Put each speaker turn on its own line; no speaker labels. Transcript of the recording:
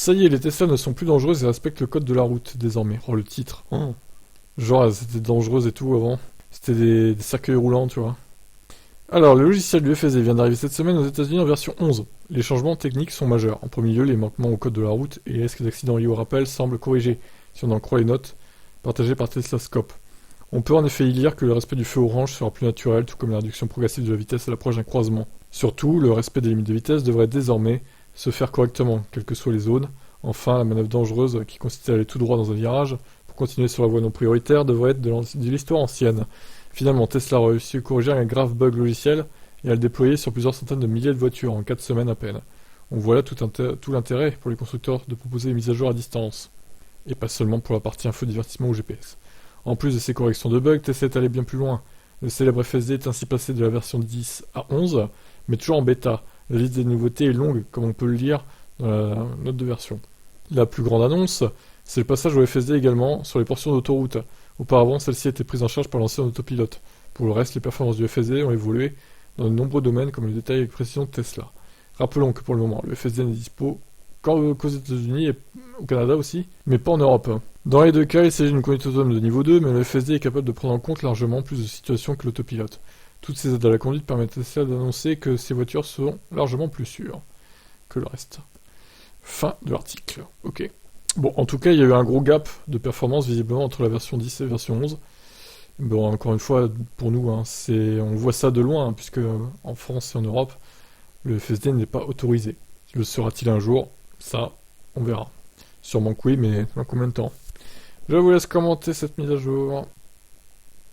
Ça y est, les Tesla ne sont plus dangereuses et respectent le code de la route, désormais. Oh, le titre. Oh. Genre, elles étaient dangereuses et tout avant. C'était des cercueils roulants, tu vois. Alors, le logiciel du FSD vient d'arriver cette semaine aux États-Unis en version 11. Les changements techniques sont majeurs. En premier lieu, les manquements au code de la route et les risques d'accidents liés au rappel semblent corrigés, si on en croit les notes partagées par Teslascope. On peut en effet y lire que le respect du feu orange sera plus naturel, tout comme la réduction progressive de la vitesse à l'approche d'un croisement. Surtout, le respect des limites de vitesse devrait désormais se faire correctement, quelles que soient les zones. Enfin, la manœuvre dangereuse qui consistait à aller tout droit dans un virage pour continuer sur la voie non prioritaire devrait être de l'histoire ancienne. Finalement, Tesla a réussi à corriger un grave bug logiciel et à le déployer sur plusieurs centaines de milliers de voitures en 4 semaines à peine. On voit là tout l'intérêt pour les constructeurs de proposer des mises à jour à distance, et pas seulement pour la partie info divertissement ou GPS. En plus de ces corrections de bugs, Tesla est allé bien plus loin. Le célèbre FSD est ainsi passé de la version 10 à 11, mais toujours en bêta. La liste des nouveautés est longue, comme on peut le lire dans la note de version. La plus grande annonce, c'est le passage au FSD également sur les portions d'autoroute. Auparavant, celle-ci était prise en charge par l'ancien autopilote. Pour le reste, les performances du FSD ont évolué dans de nombreux domaines comme le détail avec précision de Tesla. Rappelons que pour le moment, le FSD n'est dispo qu'aux États-Unis et au Canada aussi, mais pas en Europe. Dans les deux cas, il s'agit d'une conduite autonome de niveau 2, mais le FSD est capable de prendre en compte largement plus de situations que l'autopilote. Toutes ces aides à la conduite permettent à Tesla d'annoncer que ces voitures seront largement plus sûres que le reste. Fin de l'article. Ok. Bon, en tout cas, il y a eu un gros gap de performance visiblement entre la version 10 et la version 11. Bon, encore une fois, pour nous, on voit ça de loin, puisque en France et en Europe, le FSD n'est pas autorisé. Le sera-t-il un jour? Ça, on verra. Sûrement que oui, mais dans combien de temps? Je vous laisse commenter cette mise à jour.